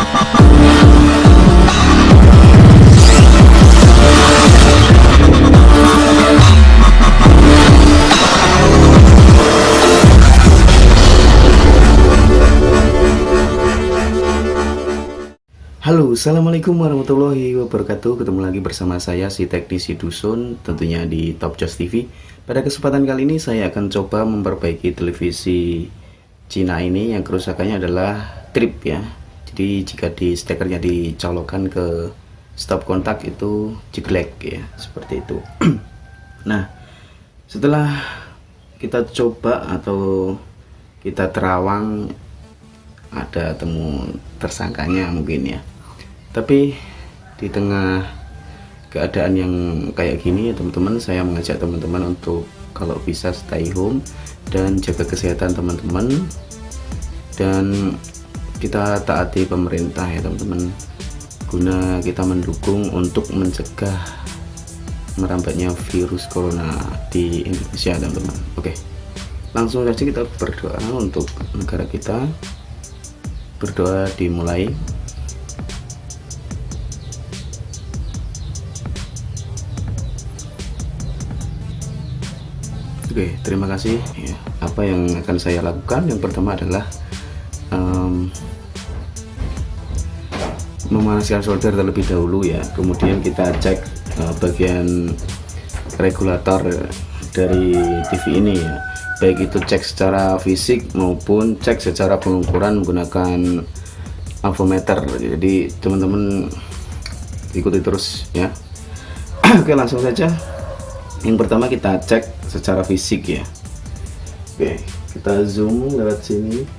Halo, assalamualaikum warahmatullahi wabarakatuh. Ketemu lagi bersama saya, si teknisi dusun, tentunya di Top Just TV. Pada kesempatan kali ini saya akan coba memperbaiki televisi Cina ini yang kerusakannya adalah trip ya. Jadi jika di stekernya dicolokkan ke stop kontak itu jeglek ya, seperti itu. Nah, setelah kita coba atau kita terawang, ada temu tersangkanya mungkin ya. Tapi di tengah keadaan yang kayak gini ya teman-teman, saya mengajak teman-teman untuk kalau bisa stay home dan jaga kesehatan teman-teman, dan kita taati pemerintah ya teman-teman, guna kita mendukung untuk mencegah merambatnya virus corona di Indonesia teman-teman. Oke, langsung saja kita berdoa untuk negara kita. Berdoa dimulai. Oke, terima kasih ya. Apa yang akan saya lakukan? Yang pertama adalah memanaskan solder terlebih dahulu ya. Kemudian kita cek bagian regulator dari TV ini ya, baik itu cek secara fisik maupun cek secara pengukuran menggunakan avometer. Jadi teman-teman ikuti terus ya. Oke, langsung saja. Yang pertama kita cek secara fisik ya. Oke, kita zoom lewat sini.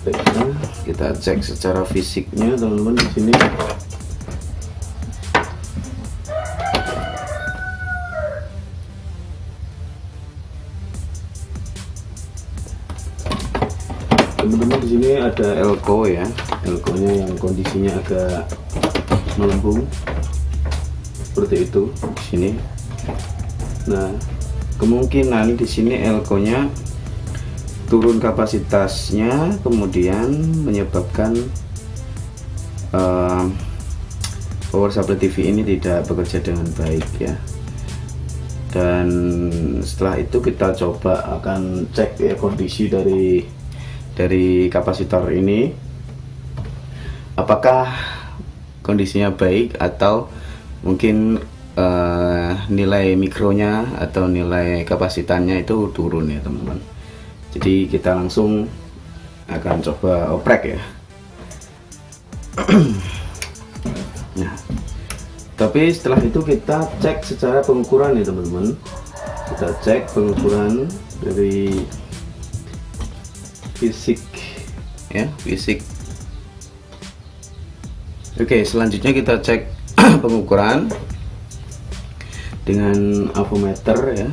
Baiklah, kita cek secara fisiknya teman-teman di sini. Teman-teman di sini ada elko ya, elkonya yang kondisinya agak melembung seperti itu di sini. Nah, kemungkinan di sini elkonya turun kapasitasnya, kemudian menyebabkan power supply TV ini tidak bekerja dengan baik ya. Dan setelah itu kita coba akan cek ya kondisi dari kapasitor ini, apakah kondisinya baik atau mungkin nilai mikronya atau nilai kapasitannya itu turun ya teman-teman. Jadi kita langsung akan coba oprek ya. Nah, tapi setelah itu kita cek secara pengukuran ya teman-teman. Kita cek pengukuran dari fisik ya, fisik. Oke, selanjutnya kita cek pengukuran dengan avometer ya.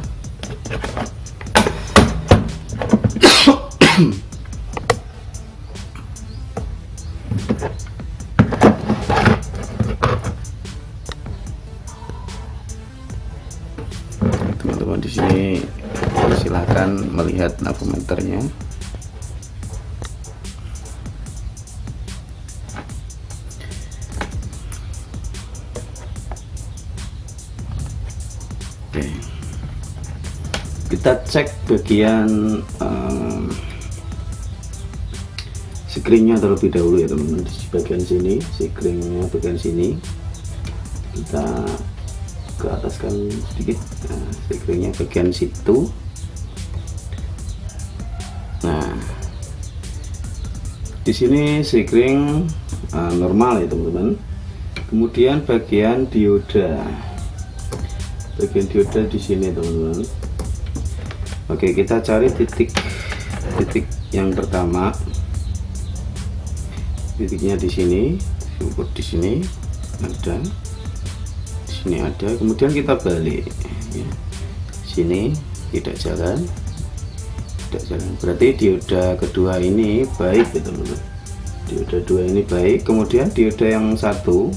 Teman-teman di sini silahkan melihat avometernya. Oke, kita cek bagian screennya terlebih dahulu ya teman-teman. Di bagian sini, screennya bagian sini kita ke ataskan sedikit. Nah, screennya bagian situ. Nah, di sini screen normal ya teman-teman. Kemudian bagian dioda di sini teman-teman. Oke, kita cari titik yang pertama. Titiknya di sini, di sini ada, di sini ada. Kemudian kita balik ya. Sini tidak jalan, berarti dioda kedua ini baik ya teman-teman. Dioda dua ini baik. Kemudian dioda yang satu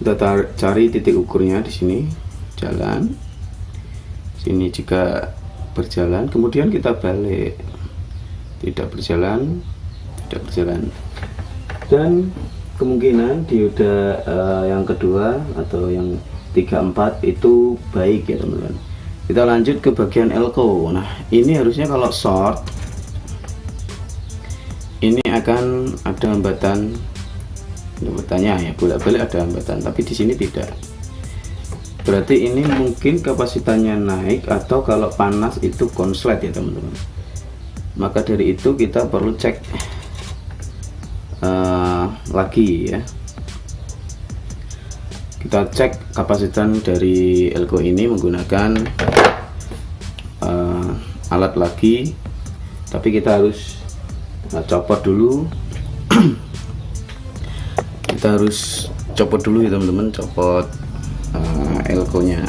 kita cari titik ukurnya di sini, jalan. Sini jika berjalan, kemudian kita balik, tidak berjalan, tidak berjalan. Dan kemungkinan dioda yang kedua atau yang 34 itu baik ya teman-teman. Kita lanjut ke bagian elko. Nah ini harusnya kalau short ini akan ada hambatannya ya, bolak-balik ada hambatan, tapi di sini tidak. Berarti ini mungkin kapasitannya naik, atau kalau panas itu konslet ya teman-teman. Maka dari itu kita perlu cek lagi ya. Kita cek kapasitan dari elko ini menggunakan alat lagi, tapi kita harus copot dulu. Kita harus copot dulu ya teman-teman, copot elko nya.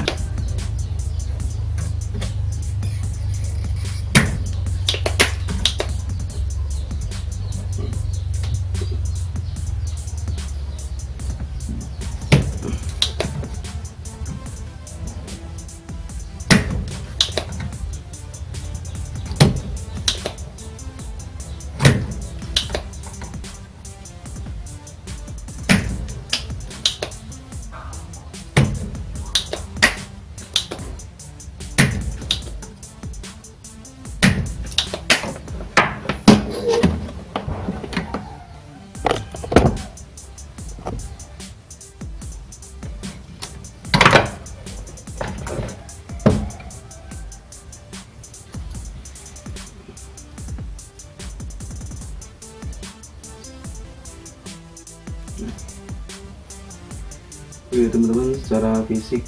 Oke teman-teman, secara fisik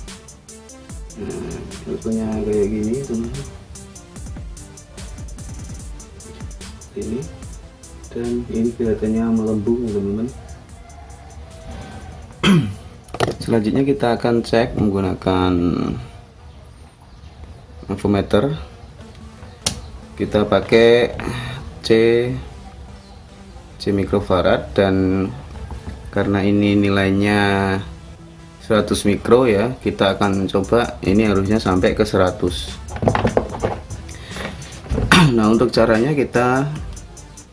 elkonya kayak gini teman-teman, ini, dan ini kelihatannya melembung teman-teman. Selanjutnya kita akan cek menggunakan avometer. Kita pakai C mikrofarad, dan karena ini nilainya 100 mikro ya, kita akan coba ini harusnya sampai ke 100. Nah untuk caranya kita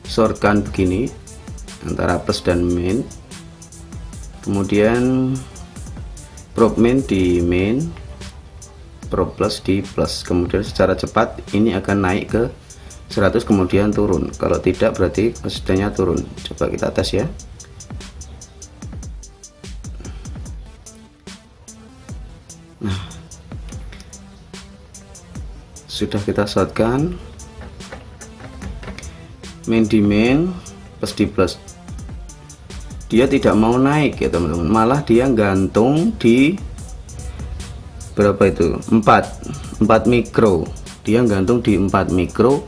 shortkan begini antara plus dan min, kemudian probe min di min, probe plus di plus, kemudian secara cepat ini akan naik ke 100 kemudian turun. Kalau tidak berarti kapasitannya turun. Coba kita tes ya. Nah, sudah kita shortkan min di min, plus di plus. Dia tidak mau naik ya teman-teman, malah dia gantung di berapa itu, 4 mikro. Dia gantung di 4 mikro,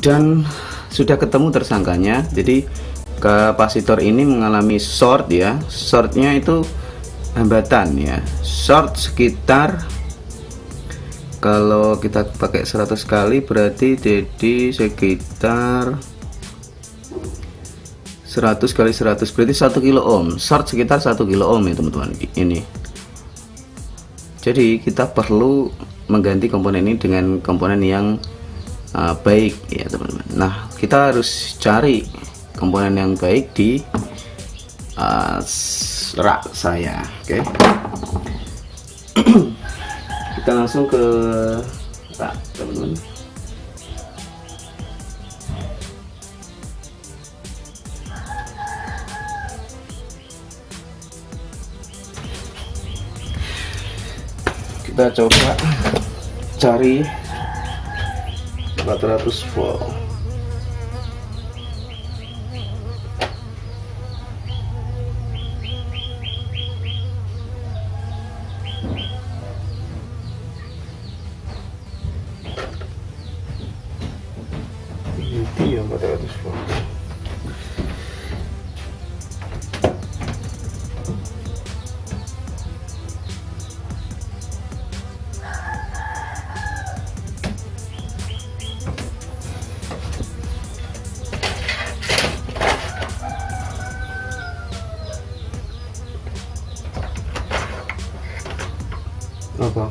dan sudah ketemu tersangkanya. Jadi kapasitor ini mengalami short ya. Shortnya itu hambatan ya, short sekitar, kalau kita pakai 100 kali berarti jadi sekitar 100 kali 100 berarti 1 kilo ohm, short sekitar 1 kilo ohm ya teman-teman ini. Jadi kita perlu mengganti komponen ini dengan komponen yang baik ya teman-teman. Nah kita harus cari komponen yang baik di rak saya. Oke. Kita langsung ke rak teman-teman. Kita coba cari 400 volt. Ini yang 400 volt. Apa?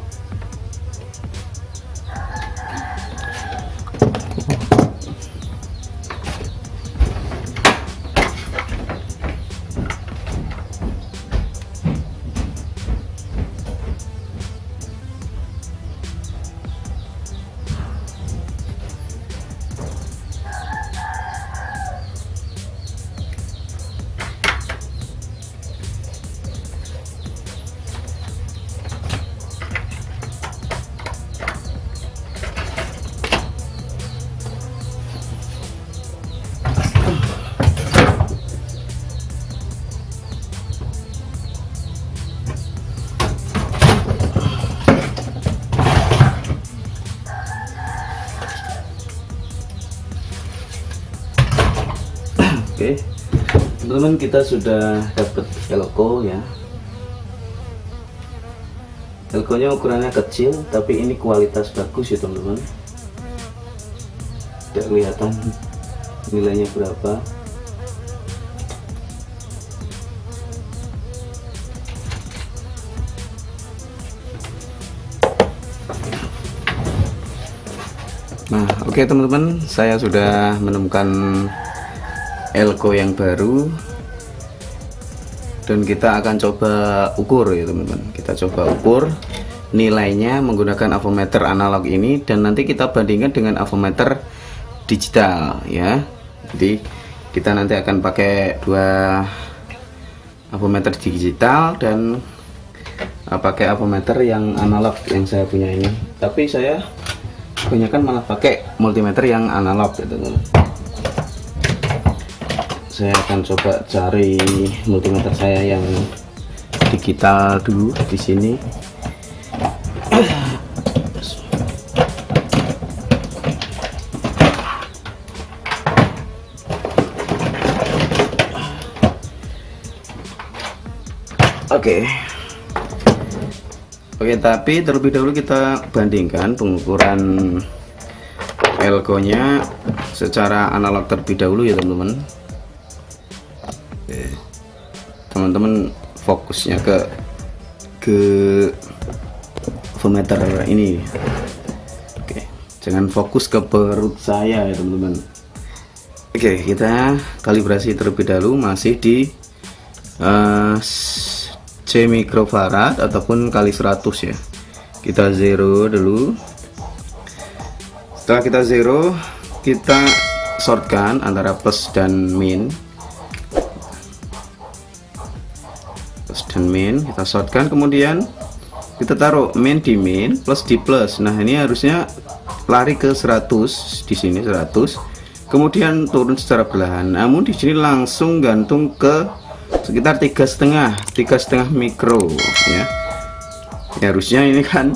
Oke, teman-teman, kita sudah dapat elko ya. Elkonya ukurannya kecil, tapi ini kualitas bagus ya teman-teman. Tidak kelihatan nilainya berapa. Nah, oke teman-teman, saya sudah menemukan elko yang baru dan kita akan coba ukur ya teman-teman. Kita coba ukur nilainya menggunakan avometer analog ini, dan nanti kita bandingkan dengan avometer digital ya. Jadi kita nanti akan pakai dua avometer digital dan pakai avometer yang analog yang saya punya ini. Tapi saya kebanyakan malah pakai multimeter yang analog ya teman-teman. Saya akan coba cari multimeter saya yang digital dulu di sini. Oke, tapi terlebih dahulu kita bandingkan pengukuran elko-nya secara analog terlebih dahulu ya teman-teman. Teman-teman fokusnya ke avometer ini. Oke, jangan fokus ke perut saya ya teman-teman. Oke, kita kalibrasi terlebih dahulu, masih di C mikrofarad ataupun kali 100 ya. Kita zero dulu. Setelah kita zero, kita shortkan antara plus dan min. Kita shortkan, kemudian kita taruh min di min, plus di plus. Nah, ini harusnya lari ke 100 di sini 100, kemudian turun secara perlahan. Namun di sini langsung gantung ke sekitar 3,5 mikro ya. Harusnya ini kan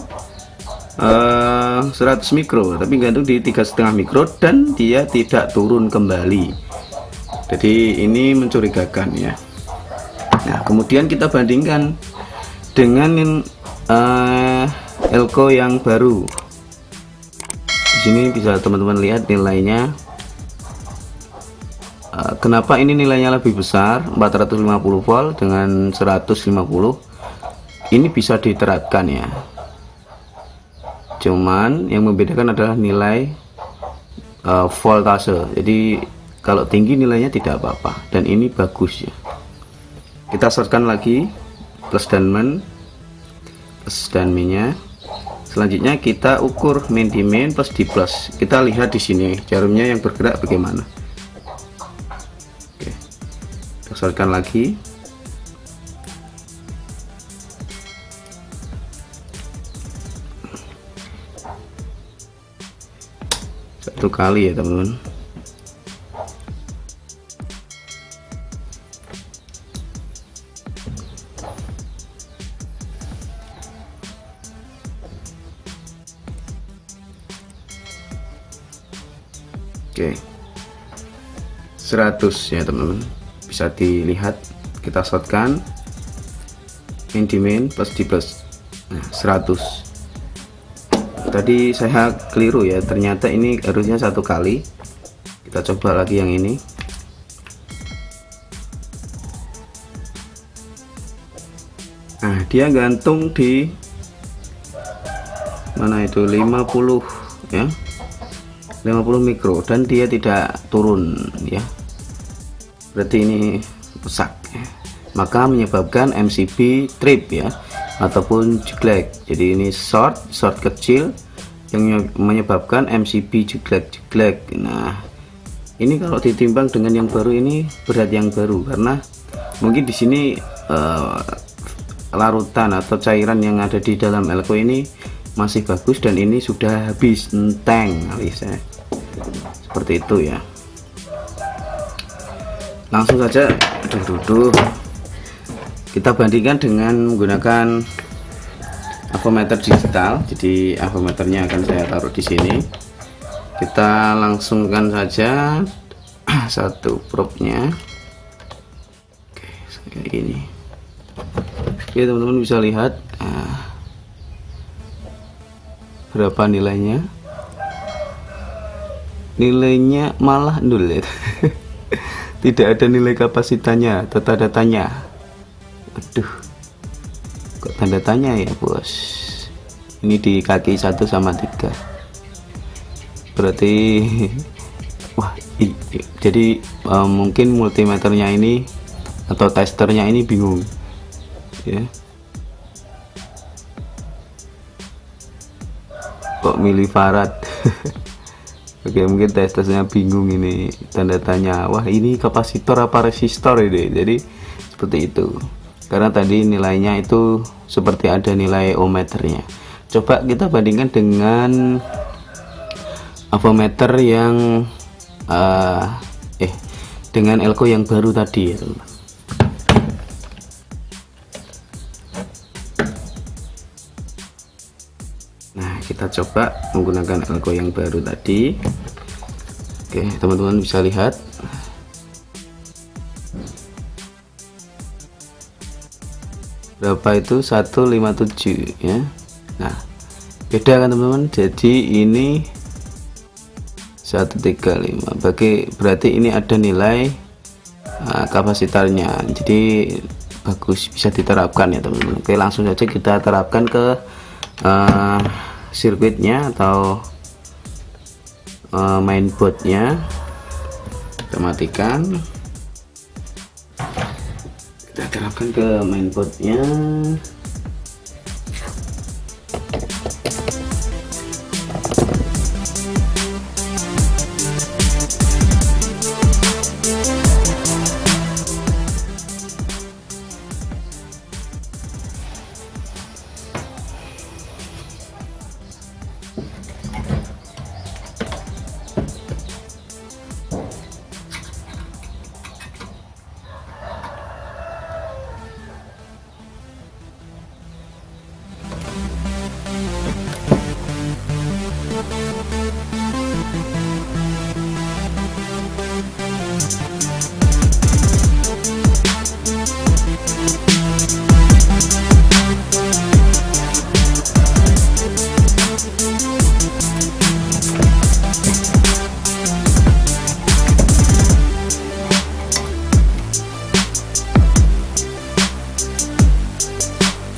100 mikro, tapi gantung di 3,5 mikro dan dia tidak turun kembali. Jadi ini mencurigakan ya. Nah, kemudian kita bandingkan dengan elko yang baru. Di sini bisa teman-teman lihat nilainya. Kenapa ini nilainya lebih besar, 450 volt dengan 150. Ini bisa diterapkan ya. Cuman yang membedakan adalah nilai voltase. Jadi kalau tinggi nilainya tidak apa-apa, dan ini bagus ya. Kita shortkan lagi plus dan minnya. Selanjutnya kita ukur min di min, plus di plus. Kita lihat di sini jarumnya yang bergerak bagaimana. Oke, kita shortkan lagi. Satu kali ya teman-teman. Oke, 100 ya teman-teman, bisa dilihat. Kita shortkan min di min, plus di plus. Nah, 100. Tadi saya keliru ya, ternyata ini harusnya satu kali. Kita coba lagi yang ini. Nah, dia gantung di mana itu, 50 ya, 50 mikro, dan dia tidak turun ya. Berarti ini rusak ya. Maka menyebabkan MCB trip ya, ataupun jeglek. Jadi ini short kecil yang menyebabkan MCB jeglek. Nah, ini kalau ditimbang dengan yang baru, ini berat yang baru, karena mungkin di sini larutan atau cairan yang ada di dalam elko ini masih bagus, dan ini sudah habis enteng alisnya. Seperti itu ya. Langsung saja kita bandingkan dengan menggunakan avometer digital. Jadi avometernya akan saya taruh di sini. Kita langsungkan saja satu probe-nya. Oke, kayak ini. Oke, teman-teman bisa lihat berapa nilainya. Nilainya malah nol ya. Tidak ada nilai kapasitannya atau tanda tanya. Aduh, kok tanda tanya ya bos. Ini di kaki 1 sama 3. Berarti wah, jadi mungkin multimeternya ini atau testernya ini bingung ya, kok milifarad. Oke, mungkin testernya bingung, ini tanda tanya. Wah, ini kapasitor apa resistor ini? Jadi seperti itu, karena tadi nilainya itu seperti ada nilai ohmmeternya. Coba kita bandingkan dengan avometer yang dengan elko yang baru tadi ya teman. Nah, kita coba menggunakan elko yang baru tadi. Oke, teman-teman bisa lihat berapa itu, 157 ya. Nah, beda kan teman-teman. Jadi ini 135, berarti ini ada nilai kapasitornya, jadi bagus, bisa diterapkan ya teman-teman. Oke, langsung saja kita terapkan ke sirkuitnya atau mainboardnya. Kita matikan, kita terapkan ke mainboardnya.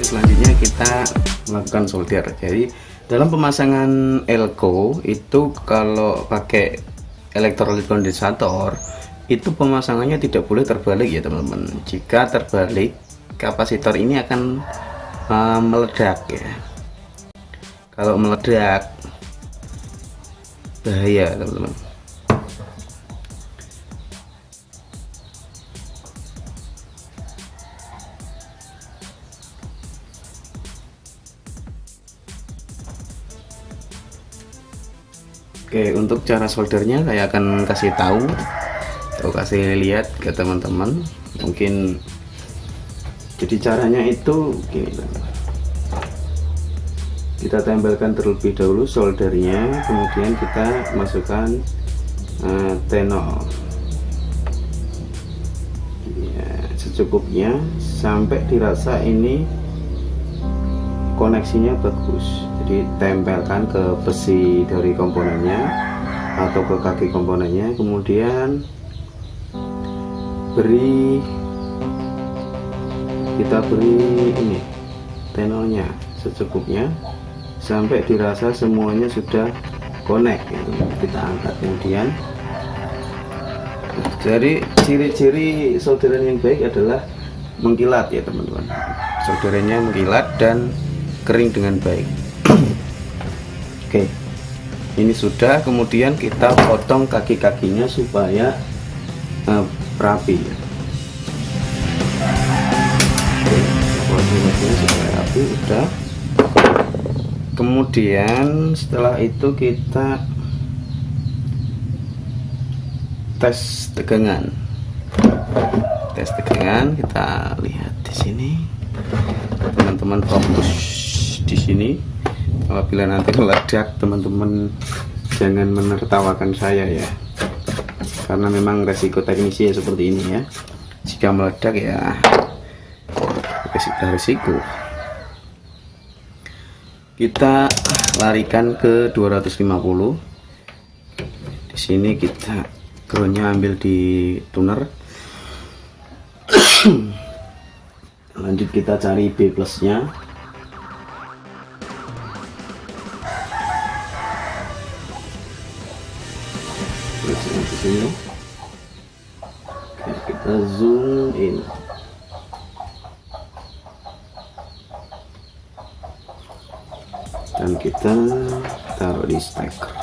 Selanjutnya kita melakukan solder. Jadi dalam pemasangan elko itu kalau pakai elektrolit kondensator itu pemasangannya tidak boleh terbalik ya teman-teman. Jika terbalik, kapasitor ini akan meledak ya. Kalau meledak bahaya teman-teman. Oke, untuk cara soldernya saya akan kasih tahu atau kasih lihat ke teman-teman. Mungkin jadi caranya itu gini teman-teman. Kita tempelkan terlebih dahulu soldernya, kemudian kita masukkan T0 ya, secukupnya sampai dirasa ini koneksinya bagus. Jadi tempelkan ke besi dari komponennya atau ke kaki komponennya, kemudian kita beri ini T0 nya secukupnya sampai dirasa semuanya sudah connect gitu. Kita angkat kemudian. Jadi ciri-ciri solderan yang baik adalah mengkilat ya teman-teman. Solderannya mengkilat dan kering dengan baik. Oke, ini sudah. Kemudian kita potong kaki-kakinya supaya rapi ya. Potong supaya rapi udah. Kemudian setelah itu kita tes tegangan. Kita lihat di sini. Teman-teman fokus di sini. Apabila nanti meledak, teman-teman jangan menertawakan saya ya, karena memang resiko teknisi ya seperti ini ya. Jika meledak ya resiko. Kita larikan ke 250. Di sini kita groundnya ambil di tuner. Lanjut kita cari B plusnya. Di sini. Oke, kita zoom in. Dan kita taruh di steker.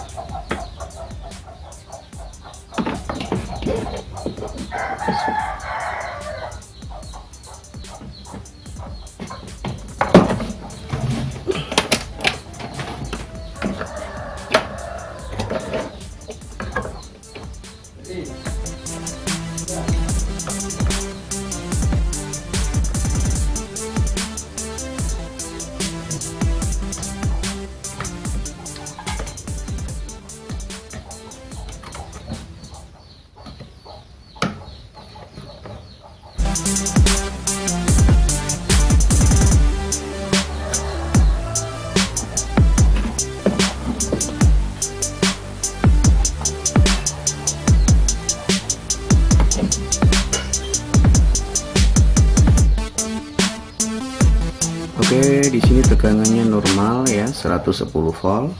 Oke, di sini tegangannya normal ya, 110 volt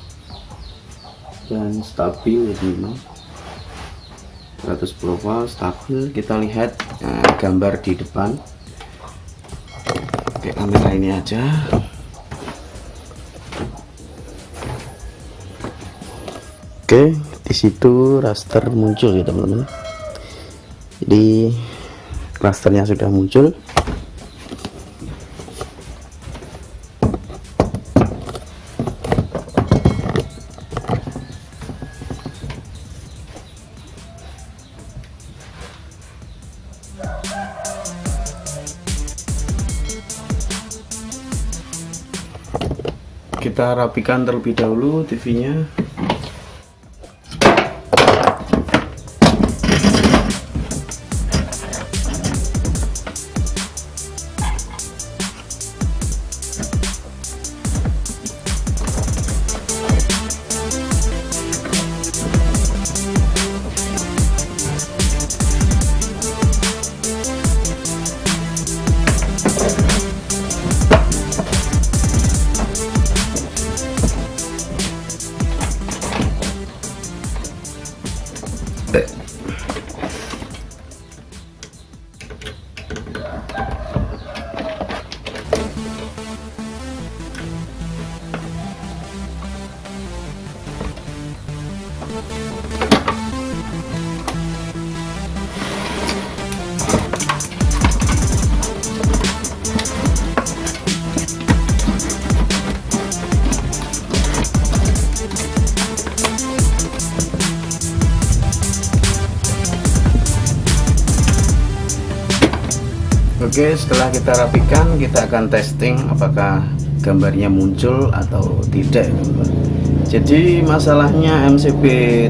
dan stabil minimal 110 volt stabil. Kita lihat gambar di depan. Oke, kamera ini aja. Oke, di situ raster muncul ya teman-teman. Jadi rasternya sudah muncul. Kita rapikan terlebih dahulu TV-nya. Oke, setelah kita rapikan, kita akan testing apakah gambarnya muncul atau tidak, teman-teman. Jadi masalahnya MCB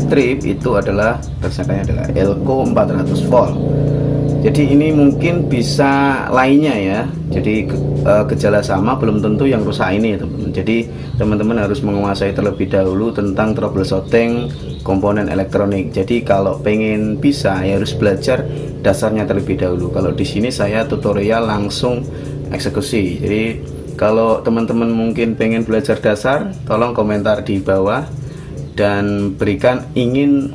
trip itu adalah tersangkanya adalah Elco 400 volt. Jadi ini mungkin bisa lainnya ya. Jadi gejala sama belum tentu yang rusak ini ya teman-teman. Jadi teman-teman harus menguasai terlebih dahulu tentang troubleshooting komponen elektronik. Jadi kalau pengen bisa ya harus belajar dasarnya terlebih dahulu. Kalau di sini saya tutorial langsung eksekusi. Jadi kalau teman-teman mungkin pengen belajar dasar, tolong komentar di bawah dan berikan ingin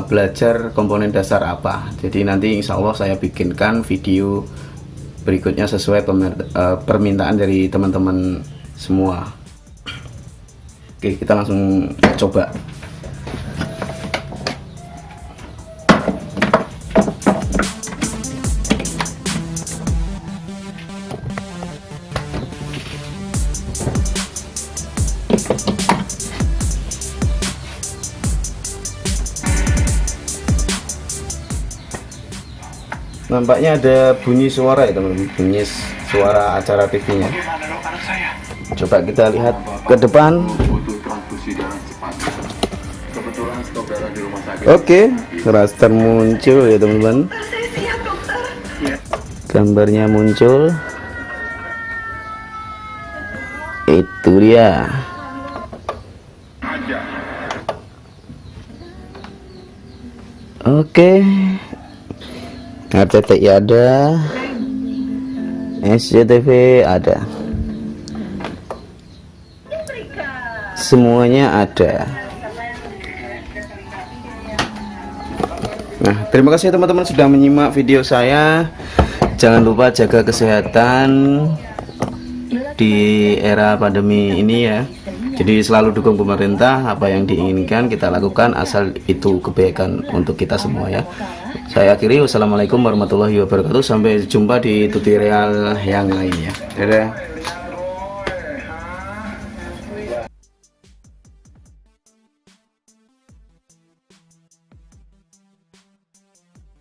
belajar komponen dasar apa. Jadi nanti insya Allah saya bikinkan video berikutnya sesuai permintaan dari teman-teman semua. Oke, kita langsung coba. Nampaknya ada bunyi suara ya teman-teman, bunyi suara acara TV-nya. Coba kita lihat ke depan. Butuh transfusi darah cepat. Kebetulan Oke, raster muncul ya teman-teman. Gambarnya muncul. Itu dia. Oke. RCTI ada. SCTV ada. Semuanya ada. Nah, terima kasih teman-teman sudah menyimak video saya. Jangan lupa jaga kesehatan di era pandemi ini ya. Jadi selalu dukung pemerintah, apa yang diinginkan kita lakukan asal itu kebaikan untuk kita semua ya. Saya akhiri, wassalamualaikum warahmatullahi wabarakatuh. Sampai jumpa di tutorial yang lainnya. Dadah.